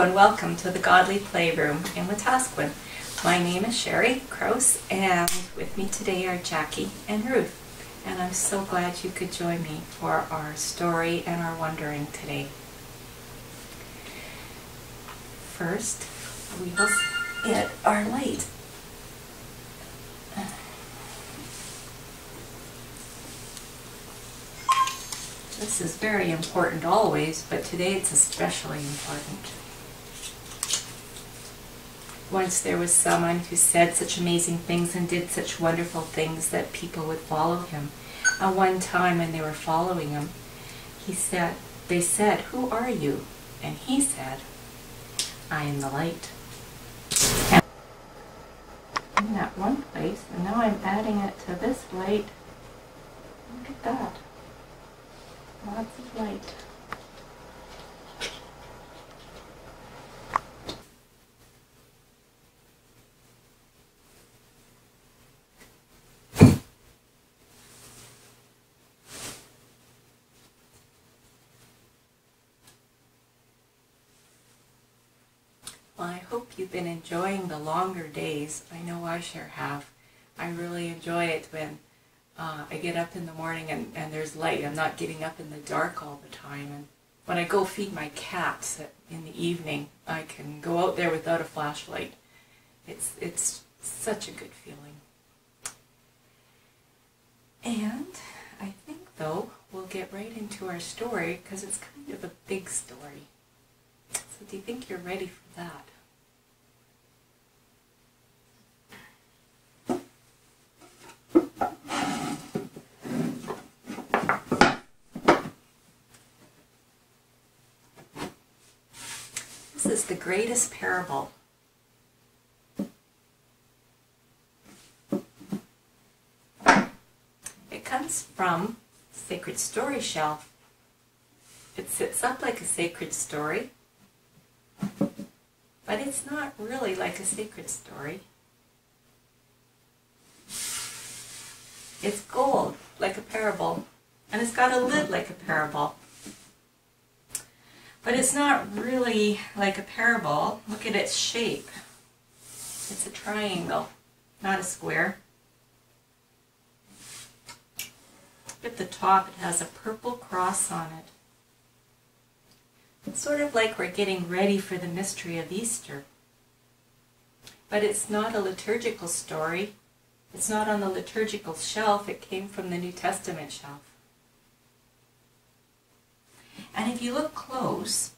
and welcome to the Godly Playroom in Wetaskiwin. My name is Sherry Krause, and with me today are Jackie and Ruth. And I'm so glad you could join me for our story and our wondering today. First, we will get our light. This is very important always, but today it's especially important. Once there was someone who said such amazing things and did such wonderful things that people would follow him. And one time when they were following him, they said, "Who are you?" And he said, "I am the light." And in that one place, and now I'm adding it to this light. Look at that. Lots of light. Well, I hope you've been enjoying the longer days. I know I sure have. I really enjoy it when I get up in the morning and there's light. I'm not getting up in the dark all the time. And when I go feed my cats in the evening, I can go out there without a flashlight. It's such a good feeling. And I think, though, we'll get right into our story because it's kind of a big story. So do you think you're ready for that? This is the greatest parable. It comes from Sacred Story Shelf. It sits up like a sacred story, but it's not really like a sacred story. It's gold, like a parable, and it's got a lid like a parable. But it's not really like a parable. Look at its shape. It's a triangle, not a square. At the top, it has a purple cross on it. It's sort of like we're getting ready for the mystery of Easter. But it's not a liturgical story. It's not on the liturgical shelf. It came from the New Testament shelf. And if you look close,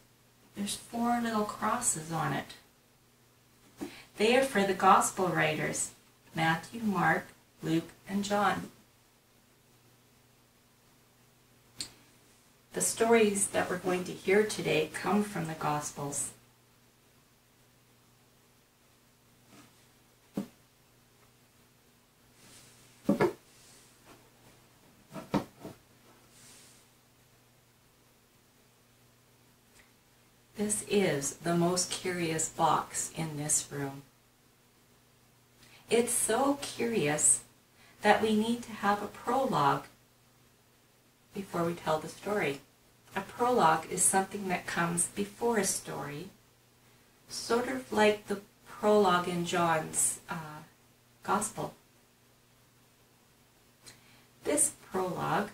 there's 4 little crosses on it. They are for the gospel writers, Matthew, Mark, Luke, and John. The stories that we're going to hear today come from the Gospels. This is the most curious box in this room. It's so curious that we need to have a prologue before we tell the story. A prologue is something that comes before a story, sort of like the prologue in John's Gospel. This prologue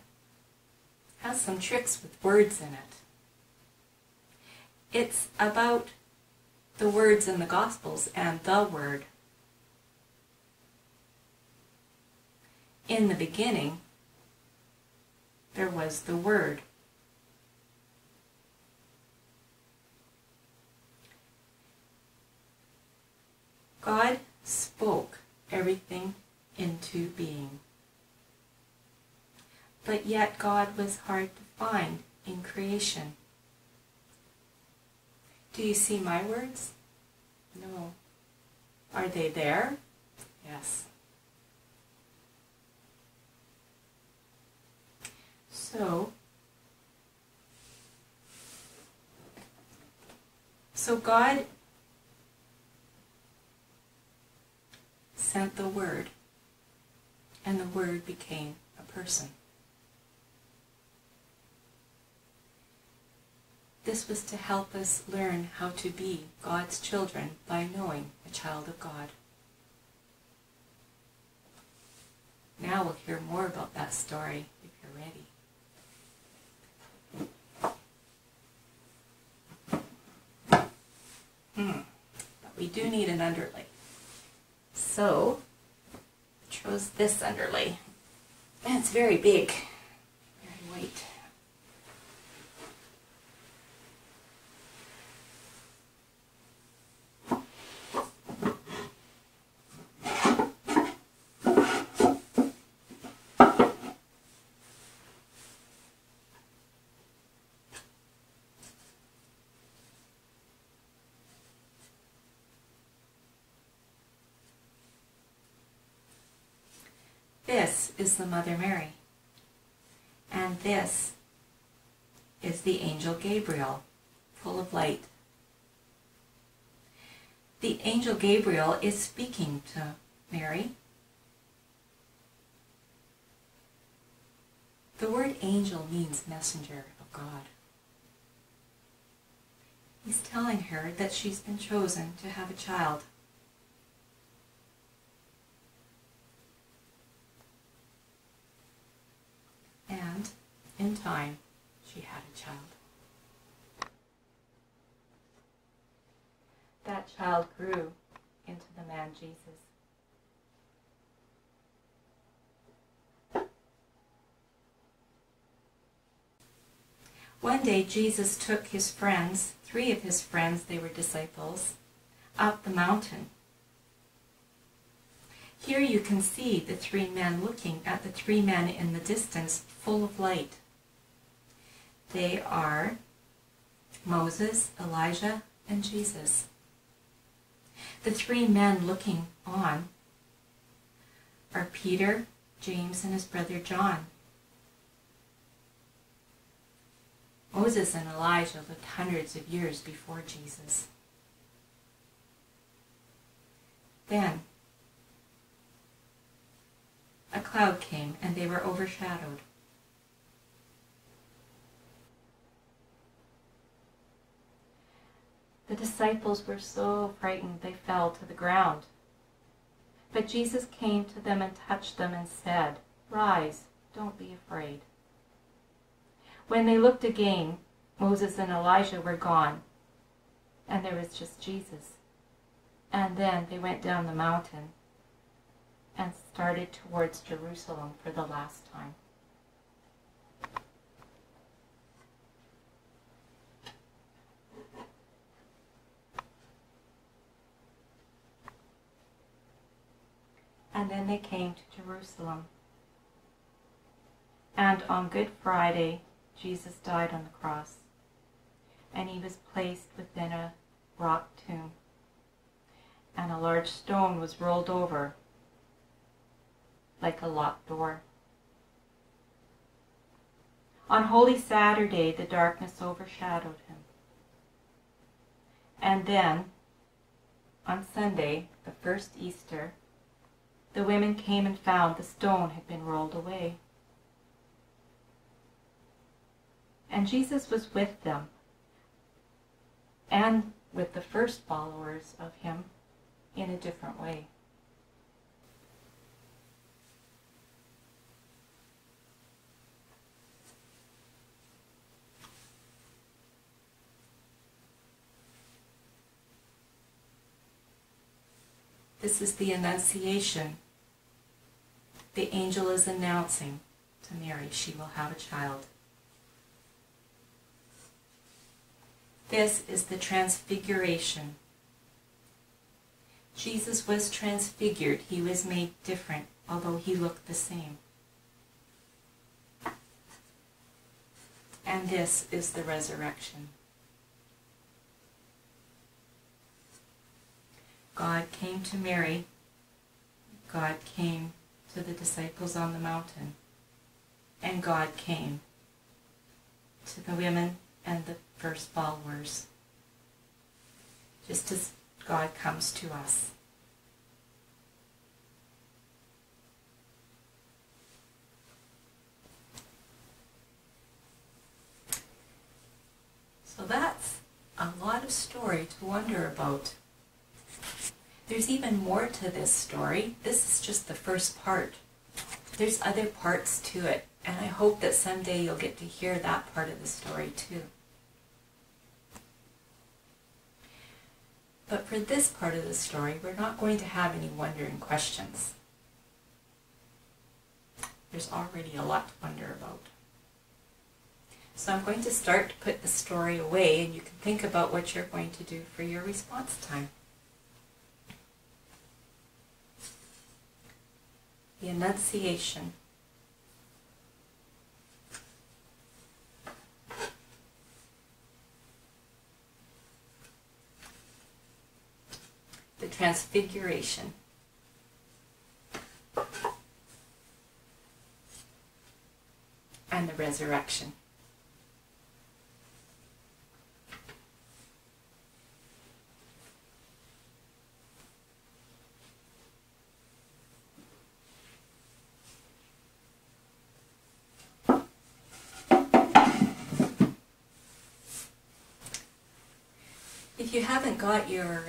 has some tricks with words in it. It's about the words in the Gospels and the Word. In the beginning, there was the Word. God spoke everything into being. But yet God was hard to find in creation. Do you see my words? No. Are they there? Yes. So God sent the Word, and the Word became a person. The this was to help us learn how to be God's children by knowing a child of God. Now we'll hear more about that story if you're ready. But we do need an underlay. So, I chose this underlay. And it's very big, very white. This is the Mother Mary, and this is the Angel Gabriel, full of light. The Angel Gabriel is speaking to Mary. The word angel means messenger of God. He's telling her that she's been chosen to have a child. And in time, she had a child. That child grew into the man Jesus. One day Jesus took his friends, 3 of his friends, they were disciples, up the mountain. Here you can see the 3 men looking at the 3 men in the distance, full of light. They are Moses, Elijah, and Jesus. The 3 men looking on are Peter, James, and his brother John. Moses and Elijah lived hundreds of years before Jesus. Then a cloud came and they were overshadowed. The disciples were so frightened they fell to the ground. But Jesus came to them and touched them and said, "Rise, don't be afraid." When they looked again, Moses and Elijah were gone, and there was just Jesus. And then they went down the mountain and started towards Jerusalem for the last time. And then they came to Jerusalem. And on Good Friday, Jesus died on the cross, and he was placed within a rock tomb, and a large stone was rolled over like a locked door. On Holy Saturday, the darkness overshadowed him. And then, on Sunday, the first Easter, the women came and found the stone had been rolled away. And Jesus was with them, and with the first followers of him in a different way. This is the Annunciation. The angel is announcing to Mary she will have a child. This is the Transfiguration. Jesus was transfigured. He was made different, although he looked the same. And this is the Resurrection. God came to Mary. God came to the disciples on the mountain. And God came to the women and the first followers, just as God comes to us. So that's a lot of story to wonder about. There's even more to this story. This is just the first part. There's other parts to it, and I hope that someday you'll get to hear that part of the story too. But for this part of the story, we're not going to have any wondering questions. There's already a lot to wonder about. So I'm going to start to put the story away, and you can think about what you're going to do for your response time. The Annunciation. The Transfiguration. And the Resurrection. If you haven't got your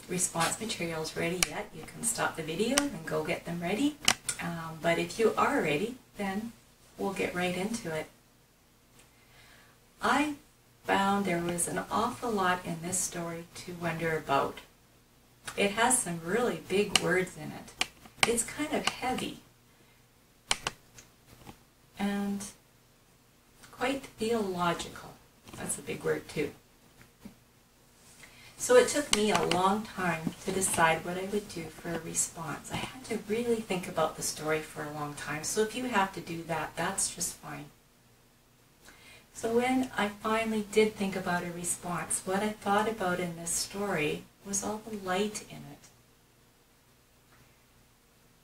response materials ready yet, you can stop the video and go get them ready. But if you are ready, then we'll get right into it. I found there was an awful lot in this story to wonder about. It has some really big words in it. It's kind of heavy and quite theological. That's a big word too. So it took me a long time to decide what I would do for a response. I had to really think about the story for a long time. So if you have to do that, that's just fine. So when I finally did think about a response, what I thought about in this story was all the light in it.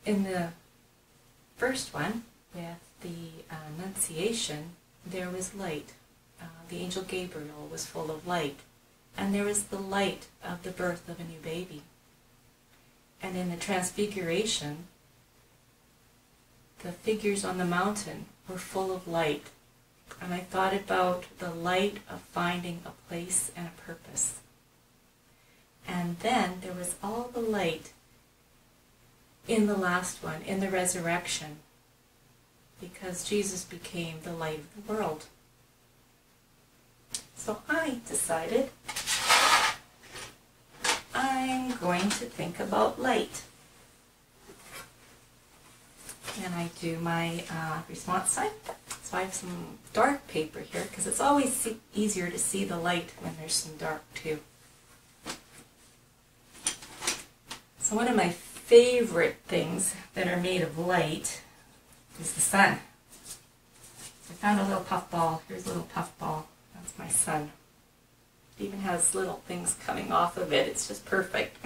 In the first one, with the Annunciation, there was light. The angel Gabriel was full of light. And there was the light of the birth of a new baby. And in the Transfiguration, the figures on the mountain were full of light. And I thought about the light of finding a place and a purpose. And then there was all the light in the last one, in the Resurrection, because Jesus became the light of the world. So I decided I'm going to think about light. And I do my response sign. So I have some dark paper here, because it's always easier to see the light when there's some dark too. So one of my favorite things that are made of light is the sun. I found a little puff ball. Here's a little puff ball. That's my sun. It even has little things coming off of it. It's just perfect.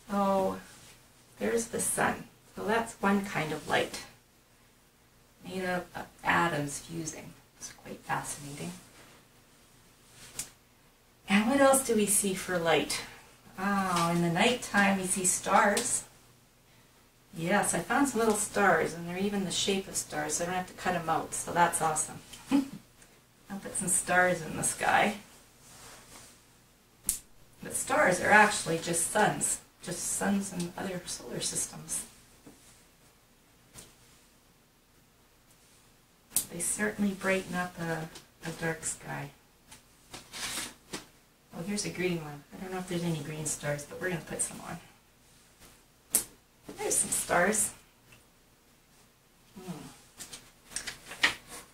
So there's the sun. So that's one kind of light, made up of atoms fusing. It's quite fascinating. And what else do we see for light? Oh, in the nighttime we see stars. Yes, I found some little stars, and they're even the shape of stars, so I don't have to cut them out, so that's awesome. I'll put some stars in the sky. But stars are actually just suns in other solar systems. They certainly brighten up a dark sky. Oh, here's a green one. I don't know if there's any green stars, but we're going to put some on. There's some stars.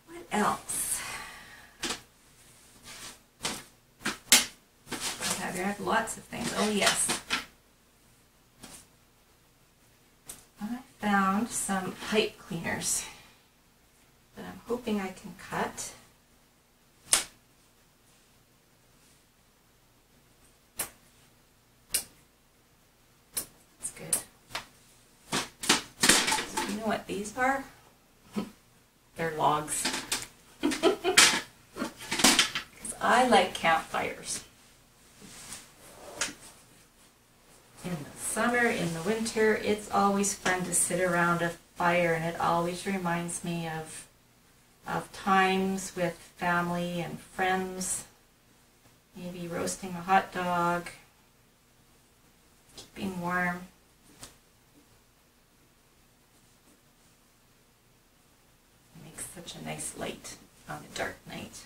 What else? I have lots of things. Oh yes. I found some pipe cleaners that I'm hoping I can cut. That's good. So you know what these are? They're logs. Because I like campfires. In the summer, in the winter, it's always fun to sit around a fire, and it always reminds me of of times with family and friends, maybe roasting a hot dog, keeping warm. It makes such a nice light on a dark night.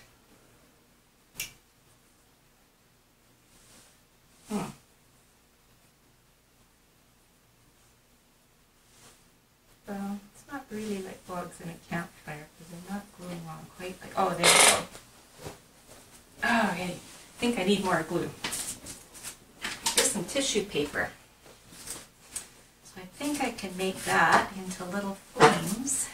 Well, it's not really like logs in a campfire because they're not gluing on quite like, oh, there we go. Oh, okay. I think I need more glue. Here's some tissue paper. So I think I can make that into little flames.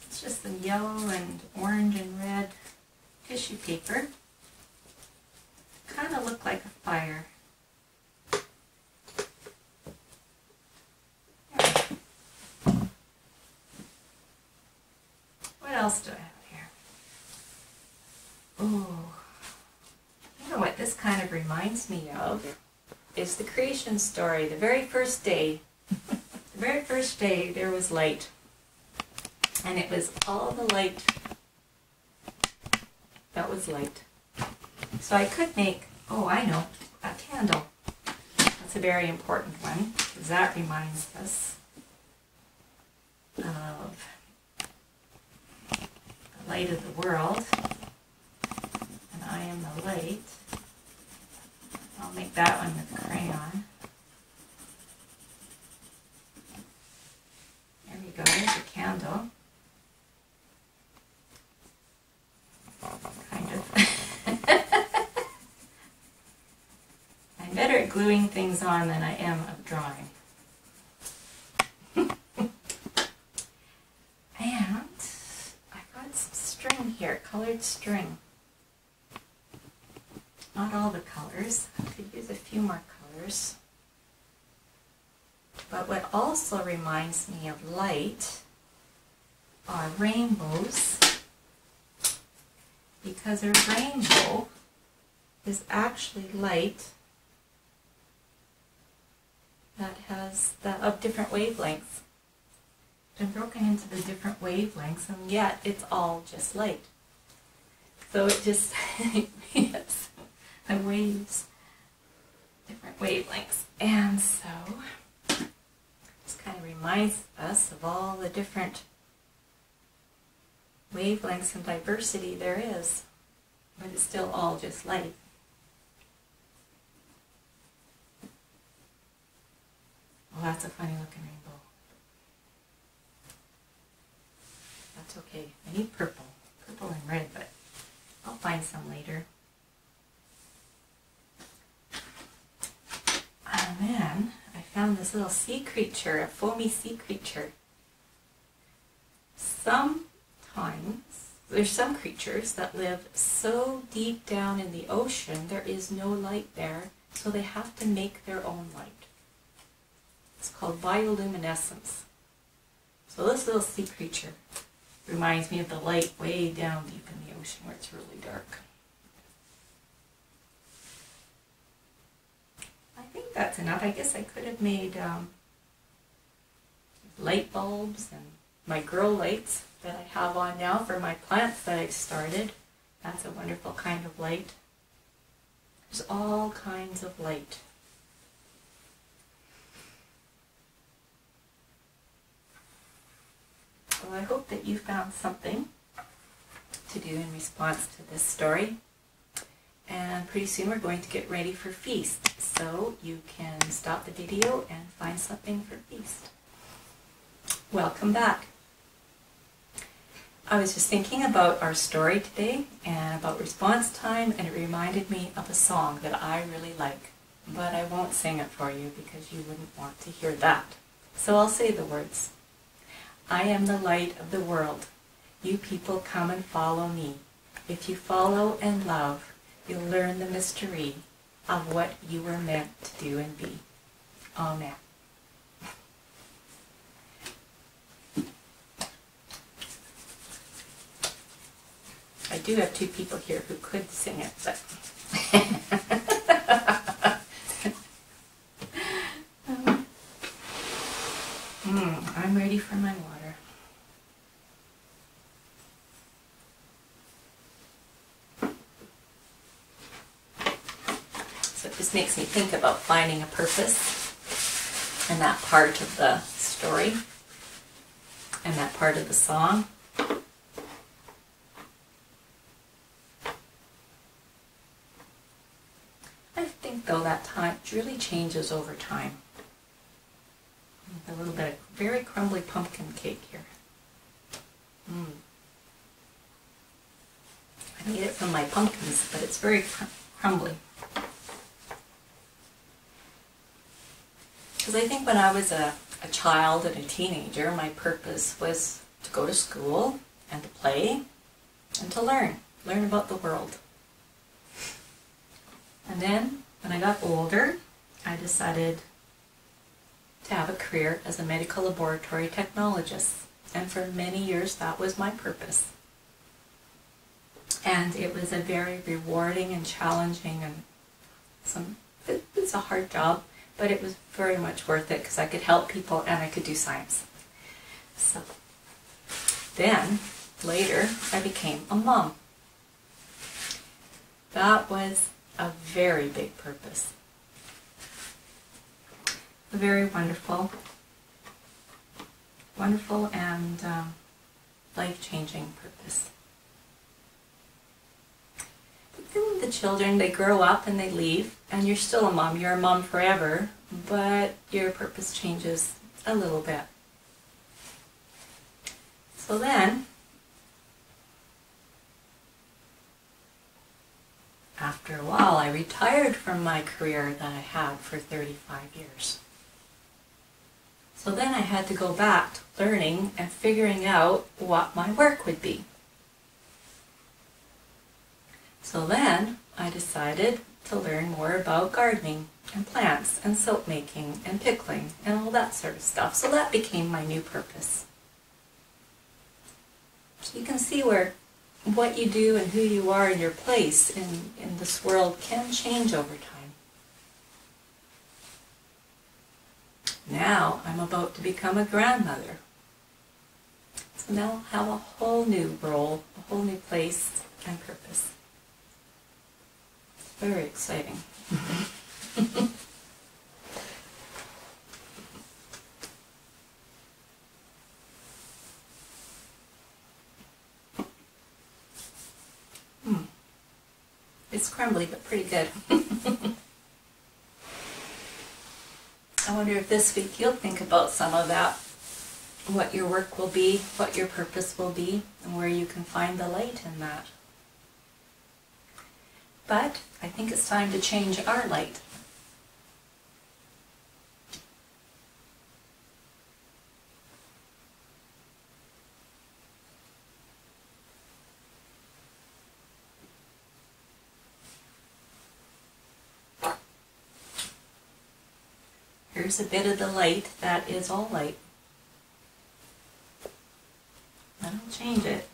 It's just some yellow and orange and red tissue paper. Kind of look like a fire. What else do I have here? Oh, you know what this kind of reminds me of is the creation story, the very first day. The very first day there was light. And it was all the light that was light. So I could make, oh I know, a candle. That's a very important one, because that reminds us of the light of the world. And I am the light. I'll make that one with crayon. There we go, there's a candle. Kind of. I'm better at gluing things on than I am of drawing. And I've got some string here, colored string. Not all the colors. I could use a few more colors. But what also reminds me of light are rainbows. Because a rainbow is actually light that has of different wavelengths. Been broken into the different wavelengths, and yet it's all just light. So it just yes, the waves, different wavelengths, and so this kind of reminds us of all the different wavelengths and diversity there is, but it's still all just light. Well, that's a funny looking rainbow. That's okay. I need purple and red, but I'll find some later. And then I found this little sea creature, a foamy sea creature. There's some creatures that live so deep down in the ocean there is no light there, so they have to make their own light. It's called bioluminescence. So this little sea creature reminds me of the light way down deep in the ocean where it's really dark. I think that's enough. I guess I could have made light bulbs and my grow lights that I have on now for my plants that I've started. That's a wonderful kind of light. There's all kinds of light. So I hope that you found something to do in response to this story. And pretty soon we're going to get ready for feast. So you can stop the video and find something for feast. Welcome back. I was just thinking about our story today and about response time, and it reminded me of a song that I really like. But I won't sing it for you because you wouldn't want to hear that. So I'll say the words. I am the light of the world. You people come and follow me. If you follow and love, you'll learn the mystery of what you were meant to do and be. Amen. do have two people here who could sing it, but I'm ready for my water. So it just makes me think about finding a purpose and that part of the story and that part of the song. I think though that time really changes over time. A little bit of very crumbly pumpkin cake here. I made it from my pumpkins, but it's very crumbly. Because I think when I was a child and a teenager, my purpose was to go to school and to play and to learn about the world. And then when I got older, I decided to have a career as a medical laboratory technologist. And for many years that was my purpose. And it was a very rewarding and challenging and it's a hard job, but it was very much worth it because I could help people and I could do science. So then later I became a mom. That was a very big purpose. A very wonderful and life-changing purpose. But then the children, they grow up and they leave, and you're still a mom. You're a mom forever, but your purpose changes a little bit. So then, after a while, I retired from my career that I had for 35 years. So then I had to go back to learning and figuring out what my work would be. So then I decided to learn more about gardening and plants and soap making and pickling and all that sort of stuff. So that became my new purpose. So you can see where what you do and who you are in your place in this world can change over time. Now I'm about to become a grandmother. So now I'll have a whole new role, a whole new place and purpose. It's very exciting. It's crumbly, but pretty good. I wonder if this week you'll think about some of that, what your work will be, what your purpose will be, and where you can find the light in that. But I think it's time to change our light. Here's a bit of the light that is all light. I don't change it.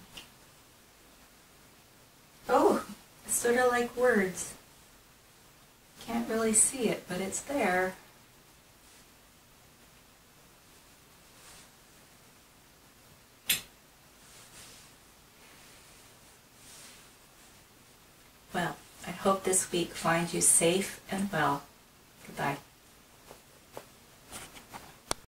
Oh, it's sort of like words. Can't really see it, but it's there. Well, I hope this week finds you safe and well. Goodbye.